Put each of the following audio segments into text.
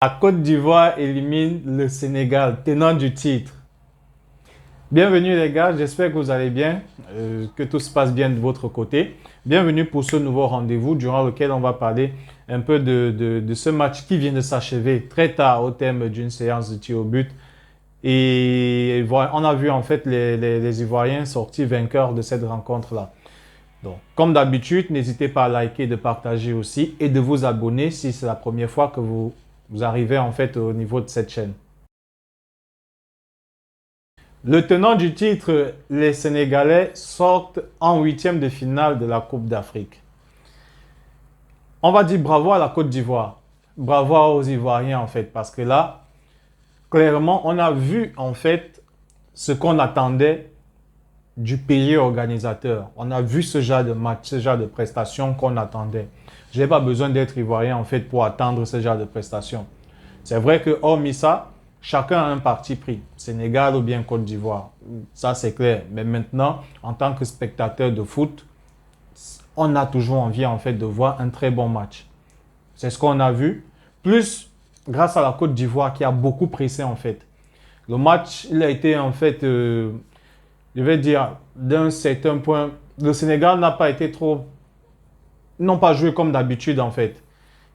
La Côte d'Ivoire élimine le Sénégal, tenant du titre. Bienvenue les gars, j'espère que vous allez bien, que tout se passe bien de votre côté. Bienvenue pour ce nouveau rendez-vous durant lequel on va parler un peu de ce match qui vient de s'achever très tard au terme d'une séance de tir au but. Et on a vu en fait les Ivoiriens sortis vainqueurs de cette rencontre-là. Donc, comme d'habitude, n'hésitez pas à liker, de partager aussi et de vous abonner si c'est la première fois que vous arrivez en fait au niveau de cette chaîne. Le tenant du titre, les Sénégalais sortent en huitième de finale de la Coupe d'Afrique. On va dire bravo à la Côte d'Ivoire, bravo aux Ivoiriens en fait, parce que là, clairement, on a vu en fait ce qu'on attendait du pays organisateur. On a vu ce genre de match, ce genre de prestations qu'on attendait. Je n'ai pas besoin d'être Ivoirien en fait pour attendre ce genre de prestations. C'est vrai que hormis ça, chacun a un parti pris, Sénégal ou bien Côte d'Ivoire. Ça, c'est clair. Mais maintenant, en tant que spectateur de foot, on a toujours envie en fait de voir un très bon match. C'est ce qu'on a vu. Plus grâce à la Côte d'Ivoire qui a beaucoup pressé en fait. Le match, il a été en fait, je vais dire, d'un certain point, le Sénégal n'a pas été trop, n'ont pas joué comme d'habitude en fait.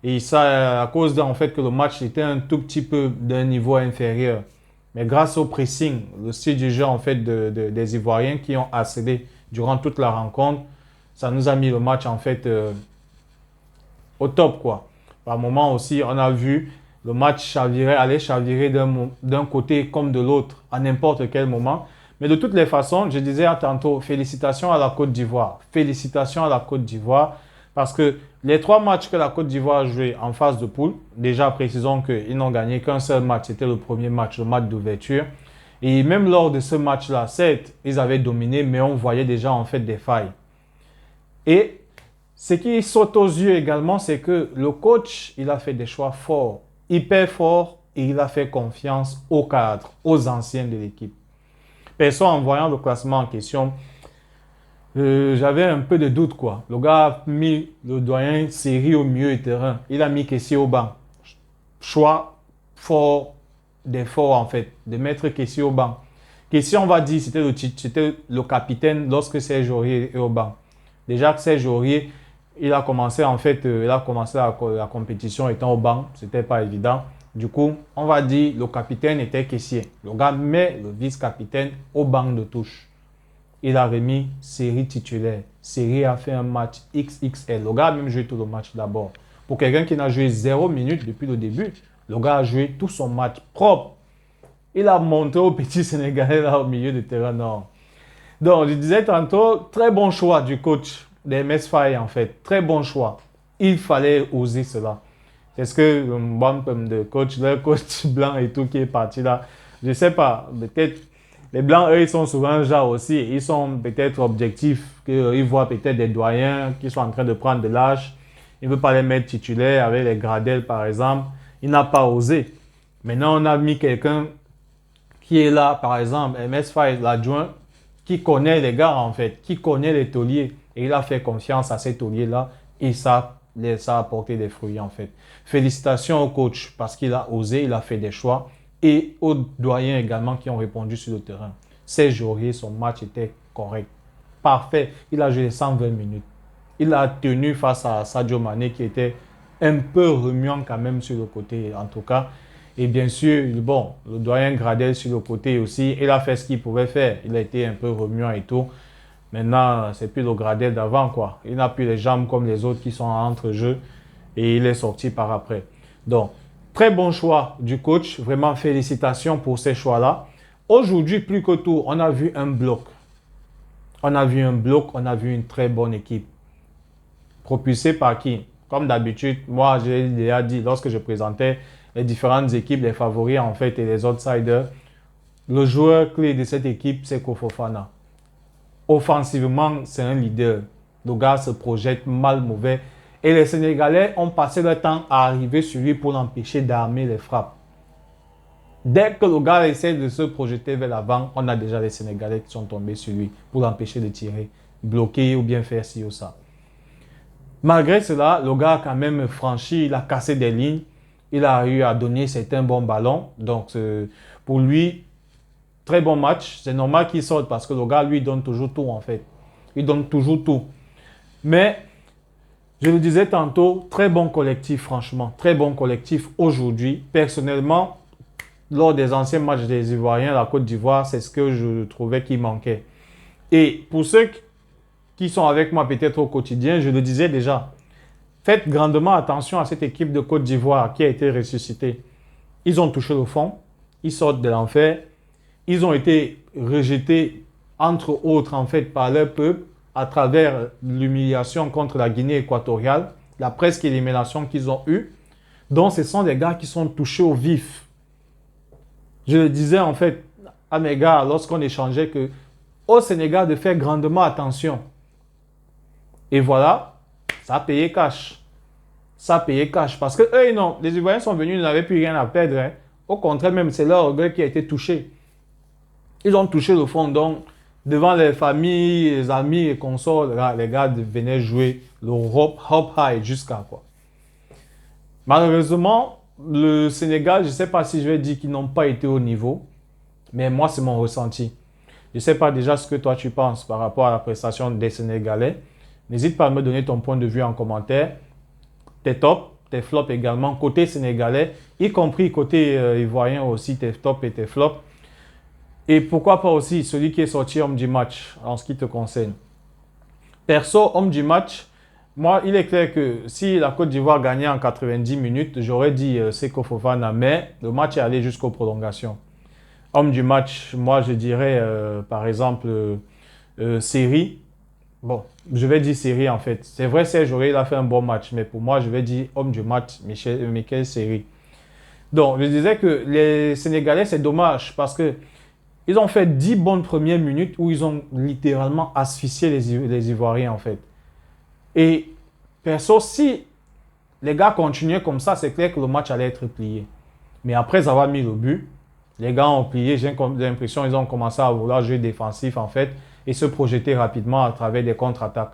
Et ça, à cause en fait que le match était un tout petit peu d'un niveau inférieur. Mais grâce au pressing, le style du jeu en fait des Ivoiriens qui ont accédé durant toute la rencontre, ça nous a mis le match en fait au top quoi. Par moment aussi, on a vu le match aller chavirer d'un côté comme de l'autre à n'importe quel moment. Mais de toutes les façons, je disais tantôt, félicitations à la Côte d'Ivoire. Félicitations à la Côte d'Ivoire. Parce que les trois matchs que la Côte d'Ivoire a joué en phase de poule, déjà précisons qu'ils n'ont gagné qu'un seul match, c'était le premier match, le match d'ouverture. Et même lors de ce match-là, certes, ils avaient dominé, mais on voyait déjà en fait des failles. Et ce qui saute aux yeux également, c'est que le coach, il a fait des choix forts, hyper forts, et il a fait confiance aux cadres, aux anciens de l'équipe. Personne en voyant le classement en question, j'avais un peu de doute quoi. Le gars a mis le doyen Série au milieu du terrain. Il a mis Kessie au banc. Choix fort d'effort en fait, de mettre Kessie au banc. Kessie, on va dire, c'était le capitaine lorsque Serge Aurier est au banc. Déjà que Serge Aurier, il a commencé en fait, il a commencé la compétition étant au banc. C'était pas évident. Du coup, on va dire le capitaine était Kessie. Le gars met le vice-capitaine au banc de touche. Il a remis Série titulaire. Série a fait un match XXL. Le gars a même joué tout le match d'abord. Pour quelqu'un qui n'a joué 0 minutes depuis le début, le gars a joué tout son match propre. Il a montré au petit Sénégalais là au milieu du terrain nord. Donc, je disais tantôt, très bon choix du coach des MS Faye en fait. Très bon choix. Il fallait oser cela. C'est ce que le bon de coach, le coach blanc et tout qui est parti là. Je ne sais pas, peut-être. Les Blancs, eux, ils sont souvent genre aussi, ils sont peut-être objectifs, qu'ils voient peut-être des doyens qui sont en train de prendre de l'âge. Ils ne veulent pas les mettre titulaires avec les Gradel, par exemple. Il n'a pas osé. Maintenant, on a mis quelqu'un qui est là, par exemple, MS Faye, l'adjoint, qui connaît les gars, en fait, qui connaît les tauliers. Et il a fait confiance à ces tauliers-là et ça a apporté des fruits, en fait. Félicitations au coach parce qu'il a osé, il a fait des choix. Et aux doyens également qui ont répondu sur le terrain. Serge Aurier, son match était correct. Parfait. Il a joué 120 minutes. Il a tenu face à Sadio Mané qui était un peu remuant quand même sur le côté en tout cas. Et bien sûr, bon, le doyen Gradel sur le côté aussi, il a fait ce qu'il pouvait faire. Il a été un peu remuant et tout. Maintenant, c'est plus le Gradel d'avant quoi. Il n'a plus les jambes comme les autres qui sont entre jeu et il est sorti par après. Donc, très bon choix du coach. Vraiment, félicitations pour ces choix-là. Aujourd'hui, plus que tout, on a vu un bloc. On a vu un bloc, on a vu une très bonne équipe. Propulsée par qui? Comme d'habitude, moi, j'ai déjà dit, lorsque je présentais les différentes équipes, les favoris en fait et les outsiders, le joueur clé de cette équipe, c'est Ko Fofana. Offensivement, c'est un leader. Le gars se projette mal mauvais. Et les Sénégalais ont passé leur temps à arriver sur lui pour l'empêcher d'armer les frappes. Dès que le gars essaie de se projeter vers l'avant, on a déjà les Sénégalais qui sont tombés sur lui pour l'empêcher de tirer, bloquer ou bien faire ci ou ça. Malgré cela, le gars a quand même franchi, il a cassé des lignes. Il a eu à donner certains bons ballons. Donc, pour lui, très bon match. C'est normal qu'il sorte parce que le gars, lui, donne toujours tout, en fait. Il donne toujours tout. Mais, je le disais tantôt, très bon collectif, franchement. Très bon collectif aujourd'hui. Personnellement, lors des anciens matchs des Ivoiriens, la Côte d'Ivoire, c'est ce que je trouvais qui manquait. Et pour ceux qui sont avec moi peut-être au quotidien, je le disais déjà, faites grandement attention à cette équipe de Côte d'Ivoire qui a été ressuscitée. Ils ont touché le fond, ils sortent de l'enfer, ils ont été rejetés, entre autres, en fait, par leur peuple à travers l'humiliation contre la Guinée équatoriale, la presque élimination qu'ils ont eue. Donc, ce sont des gars qui sont touchés au vif. Je le disais, en fait, à mes gars, lorsqu'on échangeait, que au Sénégal, de faire grandement attention. Et voilà, ça a payé cash. Ça a payé cash. Parce que eux, non, les Ivoiriens sont venus, ils n'avaient plus rien à perdre. Hein. Au contraire, même, c'est leur orgueil qui a été touché. Ils ont touché le fond. Donc, devant les familles, les amis et consorts, les gars venaient jouer le hop high jusqu'à quoi. Malheureusement, le Sénégal, je ne sais pas si je vais dire qu'ils n'ont pas été au niveau, mais moi, c'est mon ressenti. Je ne sais pas déjà ce que toi tu penses par rapport à la prestation des Sénégalais. N'hésite pas à me donner ton point de vue en commentaire. Tes tops, tes flops également, côté sénégalais, y compris côté ivoirien aussi, tes tops et tes flops. Et pourquoi pas aussi celui qui est sorti homme du match en ce qui te concerne. Perso, homme du match, moi, il est clair que si la Côte d'Ivoire gagnait en 90 minutes, j'aurais dit Seko Fofana, mais le match est allé jusqu'aux prolongations. Homme du match, moi, je dirais, par exemple, Seri. Bon, je vais dire Seri en fait. C'est vrai, Serge Aurier, il a fait un bon match, mais pour moi, je vais dire homme du match, Michael Seri. Donc, je disais que les Sénégalais, c'est dommage parce que ils ont fait 10 bonnes premières minutes où ils ont littéralement asphyxié les Ivoiriens en fait. Et perso, si les gars continuaient comme ça, c'est clair que le match allait être plié. Mais après avoir mis le but, les gars ont plié. J'ai l'impression qu'ils ont commencé à vouloir jouer défensif en fait et se projeter rapidement à travers des contre-attaques.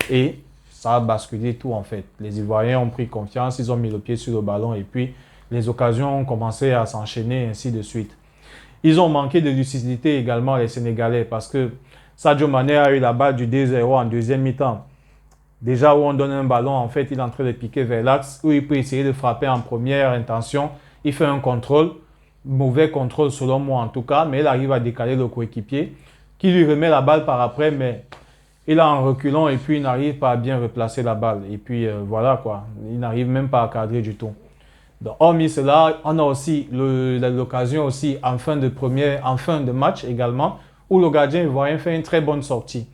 Et ça a basculé tout en fait. Les Ivoiriens ont pris confiance, ils ont mis le pied sur le ballon et puis les occasions ont commencé à s'enchaîner ainsi de suite. Ils ont manqué de lucidité également les Sénégalais parce que Sadio Mané a eu la balle du 2-0 en deuxième mi-temps. Déjà où on donne un ballon, en fait, il est en train de piquer vers l'axe, où il peut essayer de frapper en première intention. Il fait un contrôle, mauvais contrôle selon moi en tout cas, mais il arrive à décaler le coéquipier, qui lui remet la balle par après, mais il a en reculant et puis il n'arrive pas à bien replacer la balle. Et puis voilà quoi, il n'arrive même pas à cadrer du tout. Donc, hormis cela, on a aussi l'occasion aussi en fin de match également, où le gardien ivoirien fait une très bonne sortie.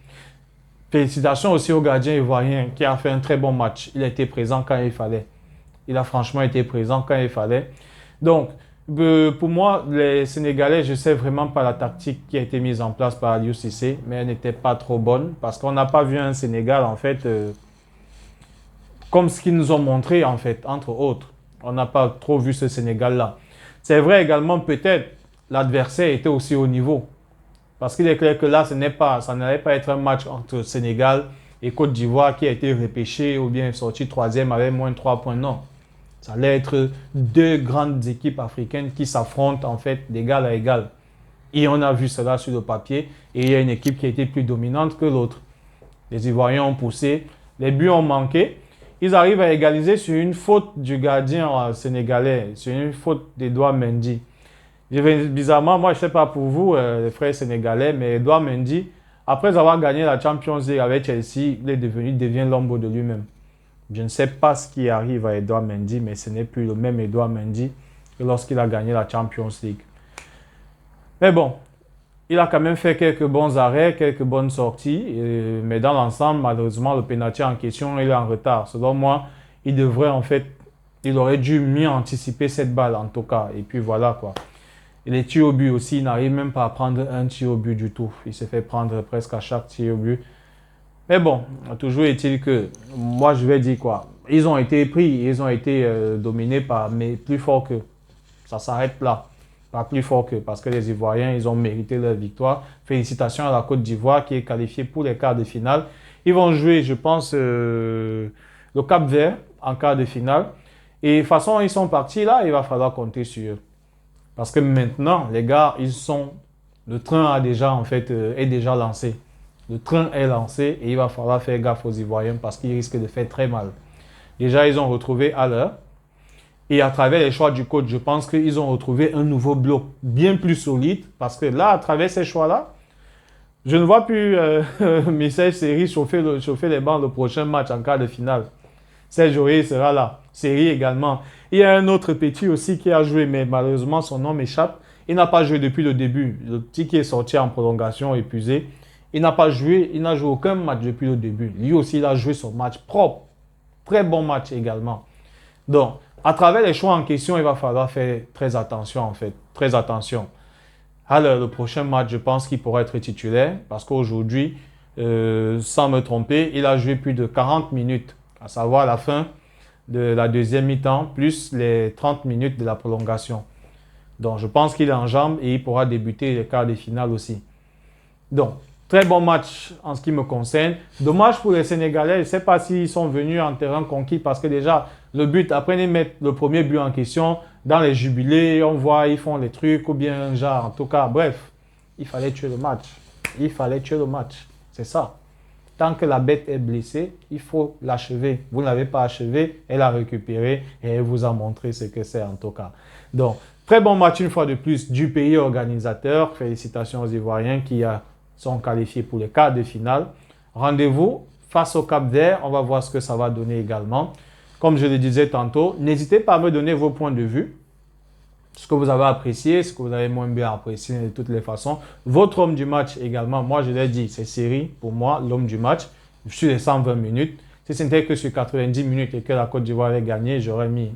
Félicitations aussi au gardien ivoirien qui a fait un très bon match. Il a été présent quand il fallait. Il a franchement été présent quand il fallait. Donc, pour moi, les Sénégalais, je ne sais vraiment pas la tactique qui a été mise en place par Aliou Cissé, mais elle n'était pas trop bonne parce qu'on n'a pas vu un Sénégal, en fait, comme ce qu'ils nous ont montré, en fait, entre autres. On n'a pas trop vu ce Sénégal-là. C'est vrai également, peut-être, l'adversaire était aussi au niveau. Parce qu'il est clair que là, ça n'allait pas être un match entre Sénégal et Côte d'Ivoire qui a été repêché ou bien sorti troisième avec moins de 3 points. Non. Ça allait être deux grandes équipes africaines qui s'affrontent en fait d'égal à égal. Et on a vu cela sur le papier. Et il y a une équipe qui a été plus dominante que l'autre. Les Ivoiriens ont poussé. Les buts ont manqué. Ils arrivent à égaliser sur une faute du gardien sénégalais, sur une faute d'Edouard Mendy. Bizarrement, moi je ne sais pas pour vous, les frères sénégalais, mais Edouard Mendy, après avoir gagné la Champions League avec Chelsea, il devient l'ombre de lui-même. Je ne sais pas ce qui arrive à Edouard Mendy, mais ce n'est plus le même Edouard Mendy que lorsqu'il a gagné la Champions League. Mais bon, il a quand même fait quelques bons arrêts, quelques bonnes sorties, mais dans l'ensemble, malheureusement, le pénalty en question, il est en retard. Selon moi, il aurait dû mieux anticiper cette balle en tout cas. Et puis voilà quoi. Et les tirs au but aussi, il n'arrive même pas à prendre un tir au but du tout. Il se fait prendre presque à chaque tir au but. Mais bon, toujours est-il que, moi je vais dire quoi, ils ont été pris, ils ont été dominés par, mais plus fort que. Ça s'arrête là. Pas plus fort que, parce que les Ivoiriens, ils ont mérité leur victoire. Félicitations à la Côte d'Ivoire qui est qualifiée pour les quarts de finale. Ils vont jouer, je pense, le Cap-Vert en quart de finale. Et de toute façon, ils sont partis là, il va falloir compter sur eux. Parce que maintenant, les gars, le train est déjà lancé. Le train est lancé et il va falloir faire gaffe aux Ivoiriens parce qu'ils risquent de faire très mal. Déjà, ils ont retrouvé à l'heure. Et à travers les choix du coach, je pense qu'ils ont retrouvé un nouveau bloc bien plus solide. Parce que là, à travers ces choix-là, je ne vois plus Michel Seri chauffer les bancs le prochain match en quart de finale. Serge Aurier sera là. Seri également. Il y a un autre petit aussi qui a joué, mais malheureusement, son nom m'échappe. Il n'a pas joué depuis le début. Le petit qui est sorti en prolongation, épuisé. Il n'a joué aucun match depuis le début. Lui aussi, il a joué son match propre. Très bon match également. Donc, à travers les choix en question, il va falloir faire très attention en fait. Très attention. Alors, le prochain match, je pense qu'il pourra être titulaire parce qu'aujourd'hui, sans me tromper, il a joué plus de 40 minutes, à savoir la fin de la deuxième mi-temps, plus les 30 minutes de la prolongation. Donc, je pense qu'il est en jambes et il pourra débuter les quarts de finale aussi. Donc, très bon match en ce qui me concerne. Dommage pour les Sénégalais, je ne sais pas s'ils sont venus en terrain conquis parce que déjà, le but, après ils mettent le premier but en question, dans les jubilés, on voit, ils font les trucs ou bien genre, en tout cas, bref, il fallait tuer le match. Il fallait tuer le match. C'est ça. Tant que la bête est blessée, il faut l'achever. Vous ne l'avez pas achevé, elle a récupéré et elle vous a montré ce que c'est en tout cas. Donc, très bon match une fois de plus du pays organisateur. Félicitations aux Ivoiriens qui sont qualifiés pour les quarts de finale. Rendez-vous face au Cap-Vert. On va voir ce que ça va donner également. Comme je le disais tantôt, n'hésitez pas à me donner vos points de vue. Ce que vous avez apprécié, ce que vous avez moins bien apprécié de toutes les façons. Votre homme du match également, moi je l'ai dit, c'est Seri pour moi, l'homme du match. Sur les 120 minutes. Si ce n'était que sur 90 minutes et que la Côte d'Ivoire avait gagné, j'aurais mis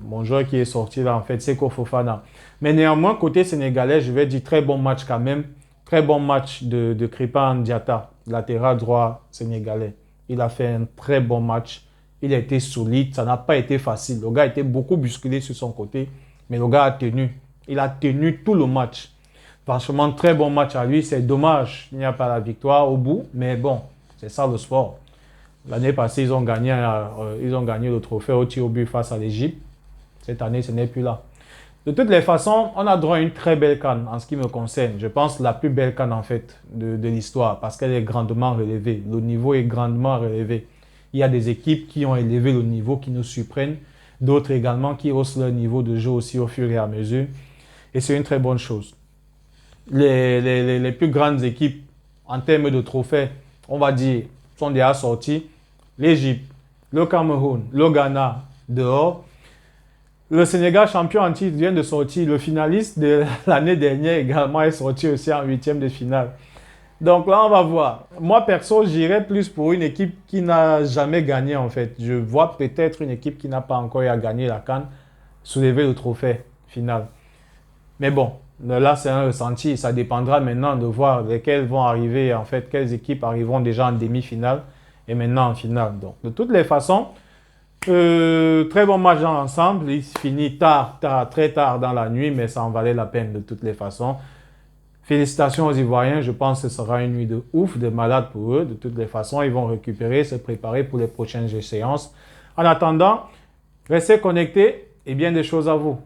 mon joueur qui est sorti là, en fait, Seko Fofana. Mais néanmoins, côté sénégalais, je vais dire très bon match quand même. Très bon match de Krépin Diatta, latéral droit sénégalais. Il a fait un très bon match. Il a été solide. Ça n'a pas été facile. Le gars a été beaucoup bousculé sur son côté. Mais le gars a tenu. Il a tenu tout le match. Franchement, très bon match à lui. C'est dommage. Il n'y a pas la victoire au bout. Mais bon, c'est ça le sport. L'année passée, ils ont gagné le trophée au tir au but face à l'Égypte. Cette année, ce n'est plus là. De toutes les façons, on a droit à une très belle CAN en ce qui me concerne. Je pense la plus belle CAN en fait de l'histoire parce qu'elle est grandement relevée. Le niveau est grandement relevé. Il y a des équipes qui ont élevé le niveau, qui nous surprennent. D'autres également qui haussent leur niveau de jeu aussi au fur et à mesure. Et c'est une très bonne chose. Les plus grandes équipes en termes de trophées, on va dire, sont déjà sorties. L'Égypte, le Cameroun, le Ghana, dehors. Le Sénégal, champion en titre, vient de sortir. Le finaliste de l'année dernière également est sorti aussi en huitième de finale. Donc là, on va voir. Moi, perso, j'irais plus pour une équipe qui n'a jamais gagné en fait. Je vois peut-être une équipe qui n'a pas encore eu à gagner la CAN, soulever le trophée final. Mais bon, là, c'est un ressenti. Ça dépendra maintenant de voir lesquelles vont arriver, en fait, quelles équipes arriveront déjà en demi-finale et maintenant en finale. Donc, de toutes les façons, très bon match dans l'ensemble. Il finit très tard dans la nuit, mais ça en valait la peine de toutes les façons. Félicitations aux Ivoiriens. Je pense que ce sera une nuit de ouf, de malade pour eux. De toutes les façons, ils vont récupérer, se préparer pour les prochaines séances. En attendant, restez connectés et bien des choses à vous.